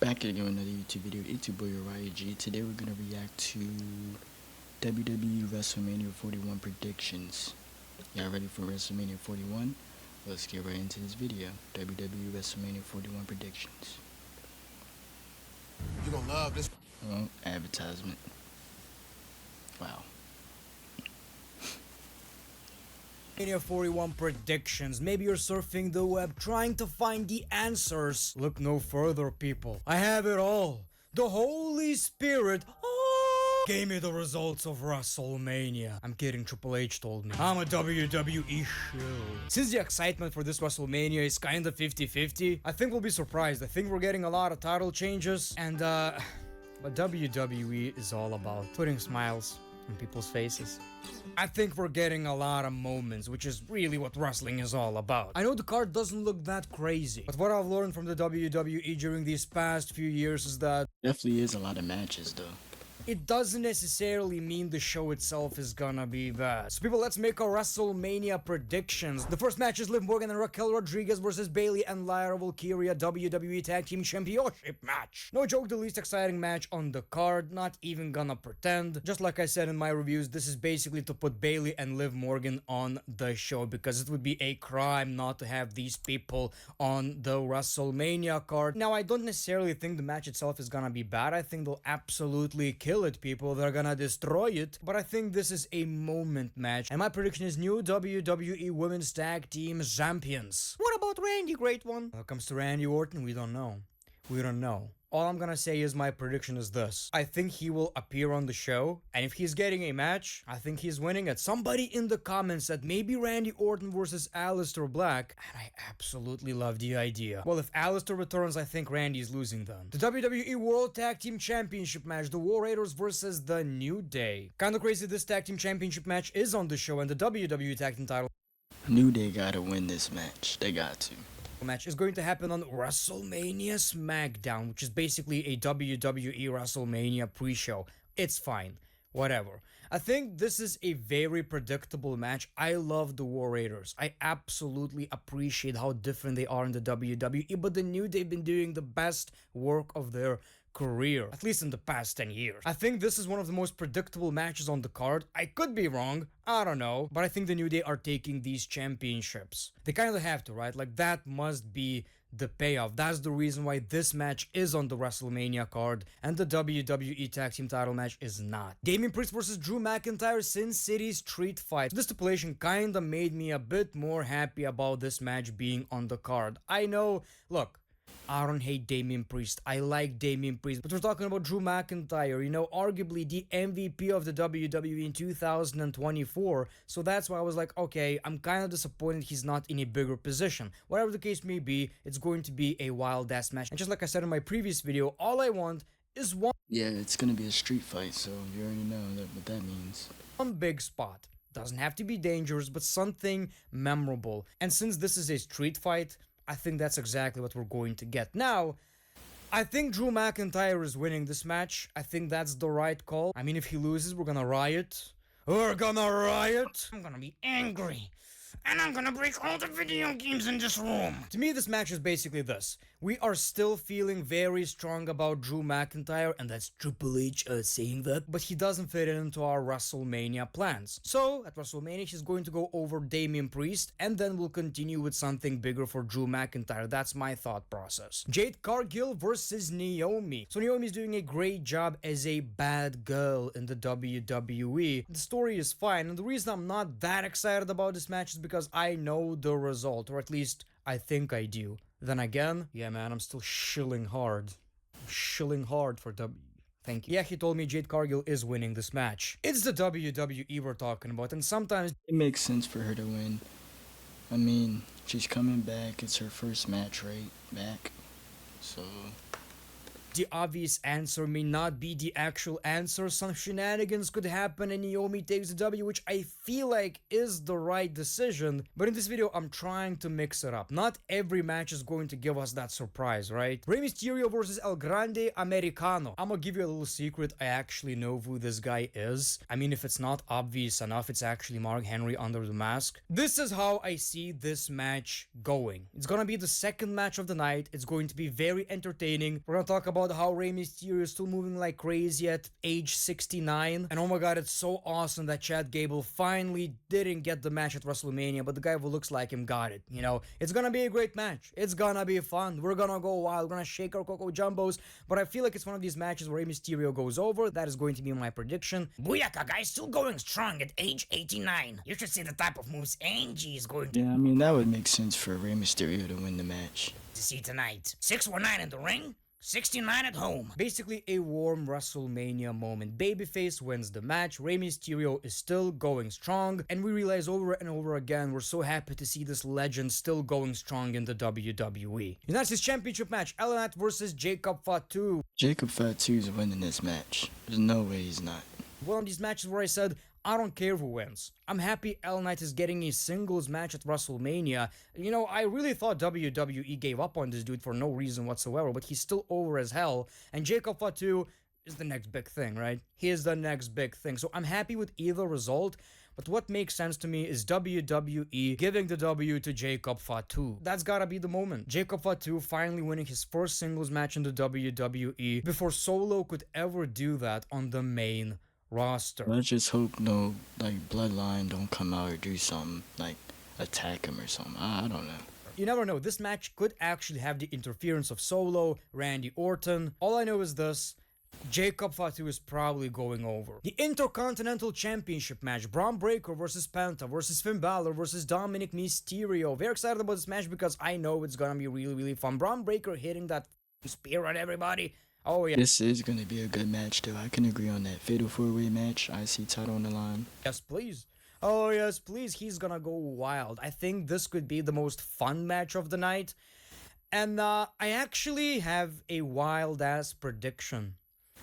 Back again with another YouTube video. It's your boy Uriah. Today we're gonna react to WWE Wrestlemania 41 predictions. Y'all ready for Wrestlemania 41? Let's get right into this video. WWE Wrestlemania 41 predictions. You're gonna love this. Oh, advertisement. Wow. Wrestlemania 41 predictions. Maybe you're surfing the web trying to find the answers. Look no further, people. I have it all. The Holy Spirit gave me the results of Wrestlemania. I'm kidding, Triple H told me. I'm a WWE shill. Since the excitement for this Wrestlemania is kinda 50-50, I think we'll be surprised. I think we're getting a lot of title changes. And what WWE is all about. Putting smiles on people's faces. I think we're getting a lot of moments, which is really what wrestling is all about. I know the card doesn't look that crazy, but what I've learned from the WWE during these past few years is that Definitely is a lot of matches though. it doesn't necessarily mean the show itself is gonna be bad. So people, let's make our WrestleMania predictions. The first match is Liv Morgan and Raquel Rodriguez versus Bayley and Lyra Valkyria WWE Tag Team Championship match. No joke, the least exciting match on the card, not even gonna pretend. Just like I said in my reviews, this is basically to put Bayley and Liv Morgan on the show because it would be a crime not to have these people on the WrestleMania card. Now, I don't necessarily think the match itself is gonna be bad. I think they'll absolutely kill it, people. They're gonna destroy it. But I think this is a moment match. And my prediction is new WWE Women's Tag Team Champions. What about Randy, great one? When it comes to Randy Orton, we don't know. We don't know. All I'm gonna say is my prediction is this. I think he will appear on the show, and if he's getting a match, I think he's winning it. Somebody in the comments said maybe Randy Orton versus Aleister Black, and I absolutely love the idea. Well, if Aleister returns, I think Randy's losing then. The WWE World Tag Team Championship match, the War Raiders versus the New Day. Kinda crazy this Tag Team Championship match is on the show, and the WWE Tag Team title New Day gotta win this match. They got to. match is going to happen on WrestleMania SmackDown, which is basically a WWE WrestleMania pre-show. It's fine. Whatever. I think this is a very predictable match. I love the War Raiders. I absolutely appreciate how different they are in the WWE, but the New Day have been doing the best work of their career, at least in the past 10 years. I think this is one of the most predictable matches on the card. I could be wrong, I don't know, but I think the New Day are taking these championships. They kind of have to, right? Like, that must be the payoff. That's the reason why this match is on the WrestleMania card and the WWE Tag Team title match is not. Damian Priest versus Drew McIntyre Sin City Street Fight. This stipulation kinda made me a bit more happy about this match being on the card. I know, look, I don't hate Damian Priest. I like Damian Priest. But we're talking about Drew McIntyre, you know, arguably the MVP of the WWE in 2024. So that's why I was like, okay, I'm kind of disappointed he's not in a bigger position. Whatever the case may be, it's going to be a wild-ass match. And just like I said in my previous video, all I want is one Yeah, it's gonna be a street fight, so you already know what that means. big spot. Doesn't have to be dangerous, but something memorable. And since this is a street fight, I think that's exactly what we're going to get. Now, I think Drew McIntyre is winning this match. I think that's the right call. I mean, if he loses, we're gonna riot. We're gonna riot. I'm gonna be angry. And I'm gonna break all the video games in this room. To me, this match is basically this. We are still feeling very strong about Drew McIntyre, and that's Triple H saying that, but he doesn't fit into our WrestleMania plans. So, at WrestleMania, he's going to go over Damian Priest, and then we'll continue with something bigger for Drew McIntyre. That's my thought process. Jade Cargill versus Naomi. So Naomi's doing a great job as a bad girl in the WWE. The story is fine, and the reason I'm not that excited about this match is because I know the result, or at least I think I do. Then again, yeah man, I'm still shilling hard. I'm shilling hard for Thank you. Yeah, he told me Jade Cargill is winning this match. It's the WWE we're talking about, and sometimes It makes sense for her to win. I mean, she's coming back. It's her first match right back. So, The obvious answer may not be the actual answer. Some shenanigans could happen and Naomi takes the W, which I feel like is the right decision. But in this video, I'm trying to mix it up. Not every match is going to give us that surprise, right? Rey Mysterio versus El Grande Americano. I'm gonna give you a little secret. I actually know who this guy is. I mean, if it's not obvious enough, it's actually Mark Henry under the mask. This is how I see this match going. It's gonna be the second match of the night. It's going to be very entertaining. We're gonna talk about how Rey Mysterio is still moving like crazy at age 69. And oh my god, it's so awesome that Chad Gable finally didn't get the match at WrestleMania, but the guy who looks like him got it. You know, it's gonna be a great match. It's gonna be fun. We're gonna go wild. We're gonna shake our Coco Jumbos. But I feel like it's one of these matches where Rey Mysterio goes over. That is going to be my prediction. Booyaka, guys, still going strong at age 89. You should see the type of moves Angie is going to Yeah, I mean, that would make sense for Rey Mysterio to win the match. see tonight. 619 in the ring, 69 at home. Basically a warm WrestleMania moment. Babyface wins the match, Rey Mysterio is still going strong, and we realize over and over again we're so happy to see this legend still going strong in the WWE. United States Championship match, LA Knight versus Jacob Fatu. Jacob Fatu is winning this match. There's no way he's not. One of these matches where I said, I don't care who wins. I'm happy LA Knight is getting a singles match at WrestleMania. You know, I really thought WWE gave up on this dude for no reason whatsoever, but he's still over as hell. And Jacob Fatu is the next big thing, right? He is the next big thing. So I'm happy with either result. But what makes sense to me is WWE giving the W to Jacob Fatu. That's gotta be the moment. Jacob Fatu finally winning his first singles match in the WWE before Solo could ever do that on the main roster. Let's just hope no, like, bloodline don't come out or do something, like, attack him or something. I don't know. You never know, this match could actually have the interference of Solo, Randy Orton. All I know is this, Jacob Fatu is probably going over. The Intercontinental Championship match, Braun Breaker versus Penta versus Finn Balor versus Dominic Mysterio. Very excited about this match because I know it's gonna be really, really fun. Braun Breaker hitting that spear at everybody. Oh yeah. This is going to be a good match, though. I can agree on that. Fatal 4-way match, IC title on the line. Yes, please. Oh, yes, please. He's gonna go wild. I think this could be the most fun match of the night. And I actually have a wild-ass prediction.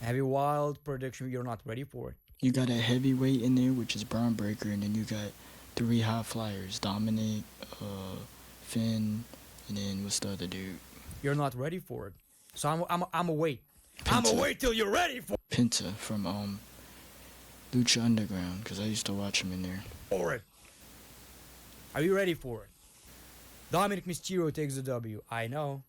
I have a wild prediction. You're not ready for it. You got a heavyweight in there, which is Braun Breaker, and then you got 3 high flyers. Dominic, Finn, and then what's the other dude? You're not ready for it. So I'm a wait. Penta. I'm a wait till you're ready for Penta from Lucha Underground, because I used to watch him in there. it. Are you ready for it? Dominic Mysterio takes the W. I know.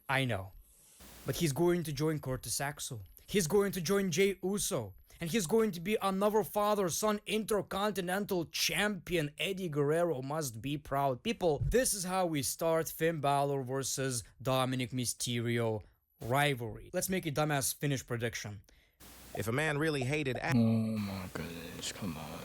But he's going to join Curtis Axel. He's going to join Jey Uso. And he's going to be another father-son Intercontinental Champion. Eddie Guerrero must be proud. People, this is how we start Finn Balor versus Dominic Mysterio rivalry. Let's make a dumbass finish prediction. If a man really hated Oh my goodness, come on.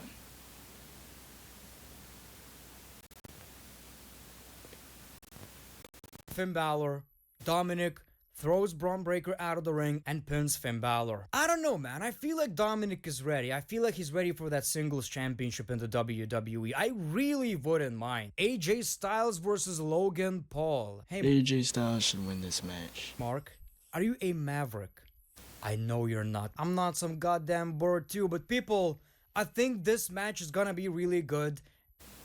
Finn Balor, Dominic throws Braun Breaker out of the ring and pins Finn Balor. I don't know, man. I feel like Dominic is ready. I feel like he's ready for that singles championship in the WWE. I really wouldn't mind. AJ Styles versus Logan Paul. Hey, AJ Styles should win this match. Mark, are you a maverick? I know you're not. I'm not some goddamn bird too, but people, I think this match is gonna be really good.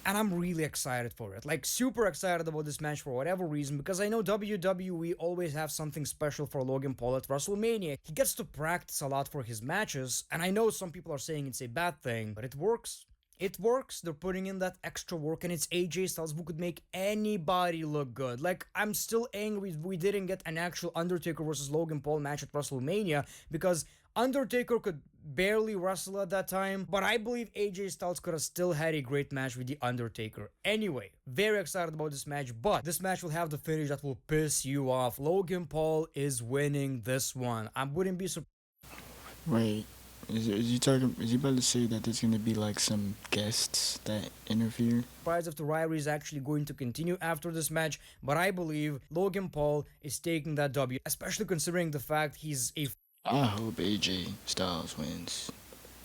And I'm really excited for it. Like, super excited about this match for whatever reason, because I know WWE always have something special for Logan Paul at WrestleMania. He gets to practice a lot for his matches, and I know some people are saying it's a bad thing, but it works. It works. They're putting in that extra work, and it's AJ Styles who could make anybody look good. Like, I'm still angry we didn't get an actual Undertaker versus Logan Paul match at WrestleMania, because Undertaker could barely wrestle at that time, but I believe AJ Styles could have still had a great match with The Undertaker. Anyway, very excited about this match, but this match will have the finish that will piss you off. Logan Paul is winning this one. I wouldn't be surprised. Wait, is he about to say that there's gonna be like some guests that interfere? If the rivalry is actually going to continue after this match, but I believe Logan Paul is taking that W, especially considering the fact he's a I hope AJ Styles wins.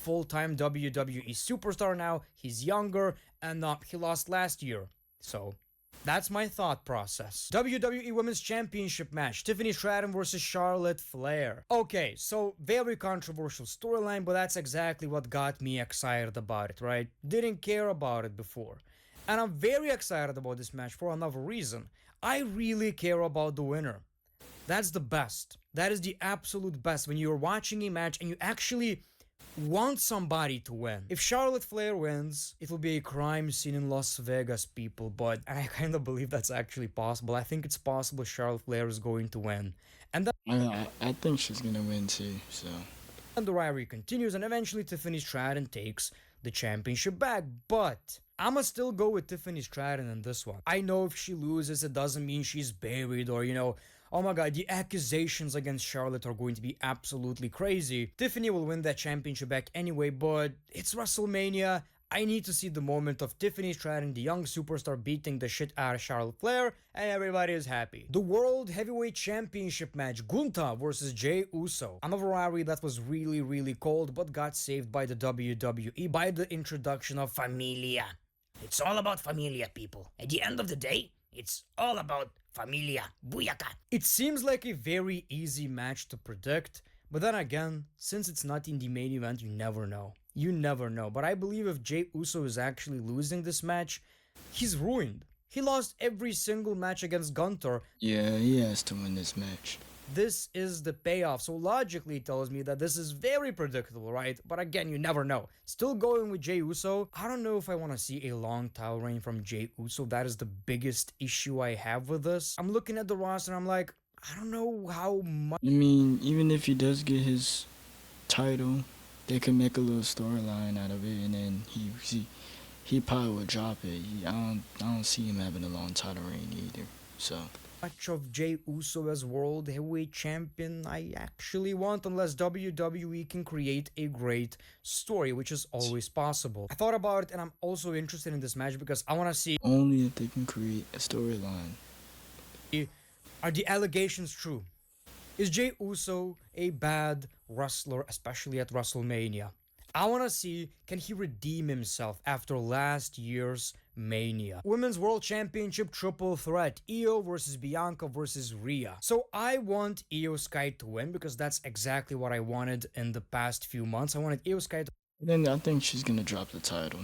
full-time WWE superstar now. He's younger, and he lost last year. So, That's my thought process. WWE Women's Championship match. Tiffany Stratton versus Charlotte Flair. Okay, so very controversial storyline, but that's exactly what got me excited about it, right? Didn't care about it before. And I'm very excited about this match for another reason. I really care about the winner. That's the best. That is the absolute best when you're watching a match and you actually want somebody to win. If Charlotte Flair wins, it will be a crime scene in Las Vegas, people, but I kind of believe that's actually possible. I think it's possible Charlotte Flair is going to win. And then I think she's gonna win too. So the rivalry continues, and eventually Tiffany Stratton takes the championship back. But I'ma still go with Tiffany Stratton in this one. I know if she loses, it doesn't mean she's buried or, oh my god, the accusations against Charlotte are going to be absolutely crazy. Tiffany will win that championship back anyway, but it's WrestleMania. I need to see the moment of Tiffany Stratton, the young superstar, beating the shit out of Charlotte Flair, and everybody is happy. The World Heavyweight Championship match, Gunther versus Jey Uso. Another rivalry that was really, really cold, but got saved by the WWE by the introduction of Familia. It's all about familia, people. At the end of the day, it's all about familia. Booyaka. It seems like a very easy match to predict, but then again, since it's not in the main event, you never know. You never know. But I believe if Jey Uso is actually losing this match, he's ruined. He lost every single match against Gunther. yeah, he has to win this match. This is the payoff. So logically it tells me that this is very predictable, right? But again, you never know. Still going with Jey Uso. I don't know if I want to see a long title reign from Jey Uso. That is the biggest issue I have with this. I'm looking at the roster and I'm like, I don't know how much. I mean, even if he does get his title, they could make a little storyline out of it, and then he probably would drop it. I don't see him having a long title reign either. So Much of Jey Uso as World Heavyweight Champion I actually want, unless WWE can create a great story, which is always possible. I thought about it and I'm also interested in this match because I want to see, only if they can create a storyline. are the allegations true? Is Jey Uso a bad wrestler, especially at WrestleMania? I want to see, can he redeem himself after last year's Mania? Women's World Championship triple threat, Io versus Bianca versus Rhea. So I want Io Sky to win because that's exactly what I wanted in the past few months. I wanted Io Sky to Then I think she's gonna drop the title,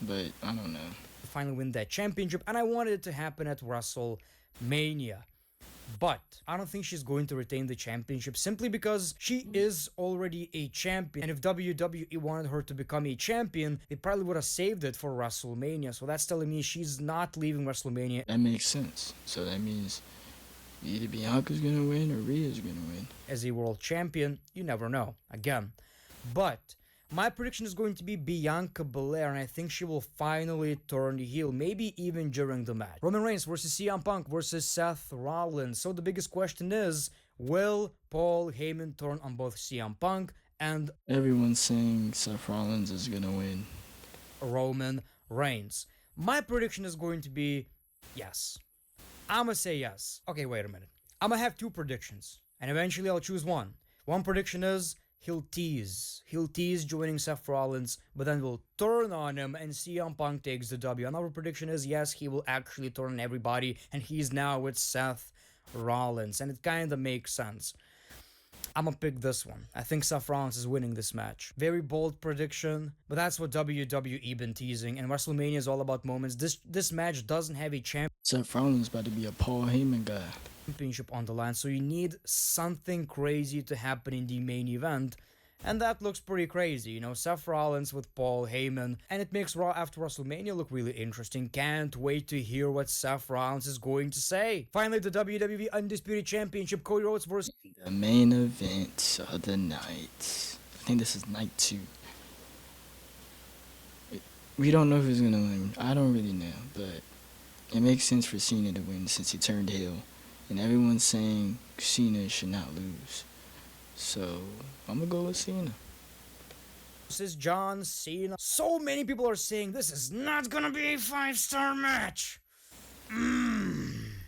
but I don't know. finally win that championship, and I wanted it to happen at WrestleMania. But I don't think she's going to retain the championship simply because she is already a champion. And if WWE wanted her to become a champion, they probably would have saved it for WrestleMania. So that's telling me she's not leaving WrestleMania That makes sense. So that means either Bianca's gonna win or Rhea's gonna win. as a world champion. You never know. Again. But my prediction is going to be Bianca Belair, and I think she will finally turn heel, maybe even during the match. Roman Reigns versus CM Punk versus Seth Rollins. So the biggest question is, will Paul Heyman turn on both CM Punk and Everyone's saying Seth Rollins is gonna win. Roman Reigns? My prediction is going to be yes. I'ma say yes. Okay, wait a minute. I'ma have two predictions, and eventually I'll choose one. One prediction is he'll tease joining Seth Rollins, but then will turn on him and CM Punk takes the W. Another prediction is yes, he will actually turn on everybody and he's now with Seth Rollins, and it kind of makes sense. I'm gonna pick this one. I think Seth Rollins is winning this match. Very bold prediction, but that's what WWE been teasing, and WrestleMania is all about moments. This match doesn't have a Seth Rollins about to be a Paul Heyman guy. championship on the line, so you need something crazy to happen in the main event, and that looks pretty crazy. Seth Rollins with Paul Heyman, and it makes Raw after WrestleMania look really interesting. Can't wait to hear what Seth Rollins is going to say. Finally, the WWE Undisputed Championship, Cody Rhodes versus The main event of the night. I think this is night 2. We don't know who's gonna win. I don't really know, but it makes sense for Cena to win since he turned heel. And everyone's saying Cena should not lose. So I'm gonna go with Cena. versus John Cena. So many people are saying this is not gonna be a 5-star match.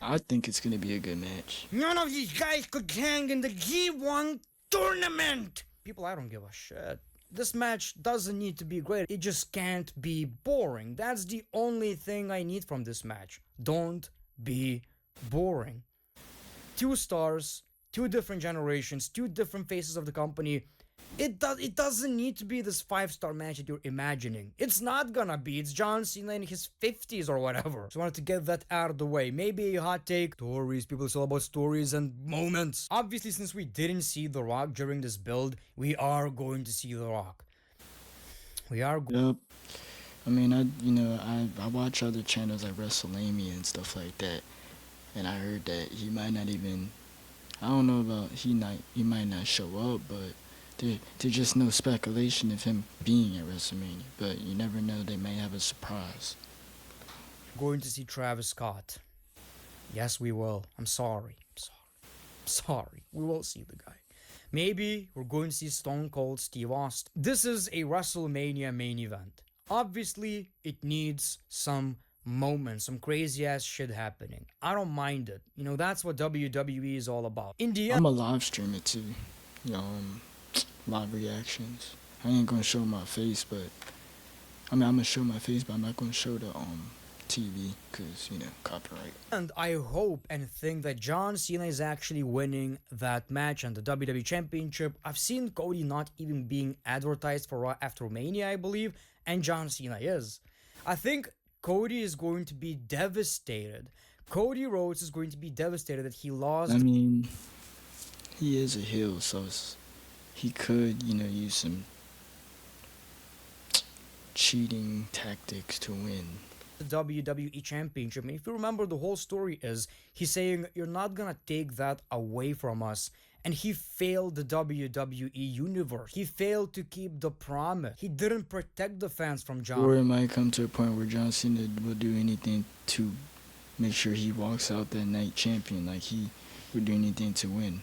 I think it's gonna be a good match. None of these guys could hang in the G1 tournament. People, I don't give a shit. This match doesn't need to be great. It just can't be boring. That's the only thing I need from this match. Don't be boring. 2 stars, 2 different generations, 2 different faces of the company. It doesn't need to be this 5-star match that you're imagining. It's not gonna be. It's John Cena in his 50s or whatever. Just wanted to get that out of the way. Maybe a hot take. Stories. People is all about stories and moments. Obviously, since we didn't see The Rock during this build, we are going to see The Rock. We are. Yep. I mean, I watch other channels like Wrestlemania and stuff like that, and I heard that he might not even. I don't know about he might not show up, but there's just no speculation of him being at WrestleMania. But you never know; they may have a surprise. Going to see Travis Scott. Yes, we will. I'm sorry. Sorry. We will see the guy. Maybe we're going to see Stone Cold Steve Austin. This is a WrestleMania main event. Obviously, it needs some moments, some crazy ass shit happening. I don't mind it. You know, that's what WWE is all about. In the end, I'm a live streamer too. Live reactions. I ain't gonna show my face, but I'm gonna show my face, but I'm not gonna show the TV because copyright. and I hope and think that John Cena is actually winning that match and the WWE Championship. I've seen Cody not even being advertised for Raw after Mania, I believe, and John Cena is. I think Cody is going to be devastated. Cody Rhodes is going to be devastated that he lost. I mean, he is a heel, so he could, use some cheating tactics to win. The WWE Championship. And if you remember, the whole story is he's saying, you're not gonna take that away from us. And he failed the WWE Universe. He failed to keep the promise. He didn't protect the fans from John. Or it might come to a point where John Cena will do anything to make sure he walks out that night champion. Like he would do anything to win.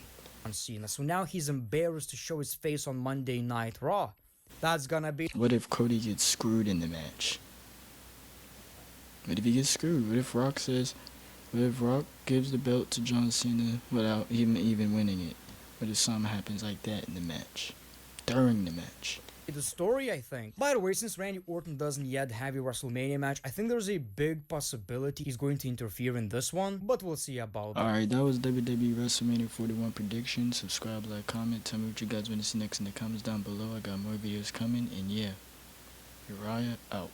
Cena. So now he's embarrassed to show his face on Monday Night Raw. That's gonna be. What if Cody gets screwed in the match? What if he gets screwed? What if Rock gives the belt to John Cena without him even winning it? What if something happens like that in the match? During the match? The story, I think. By the way, since Randy Orton doesn't yet have a WrestleMania match, I think there's a big possibility he's going to interfere in this one, but we'll see about that. Alright, that was WWE WrestleMania 41 prediction. Subscribe, like, comment, tell me what you guys want to see next in the comments down below. I got more videos coming, and yeah, Uriah out.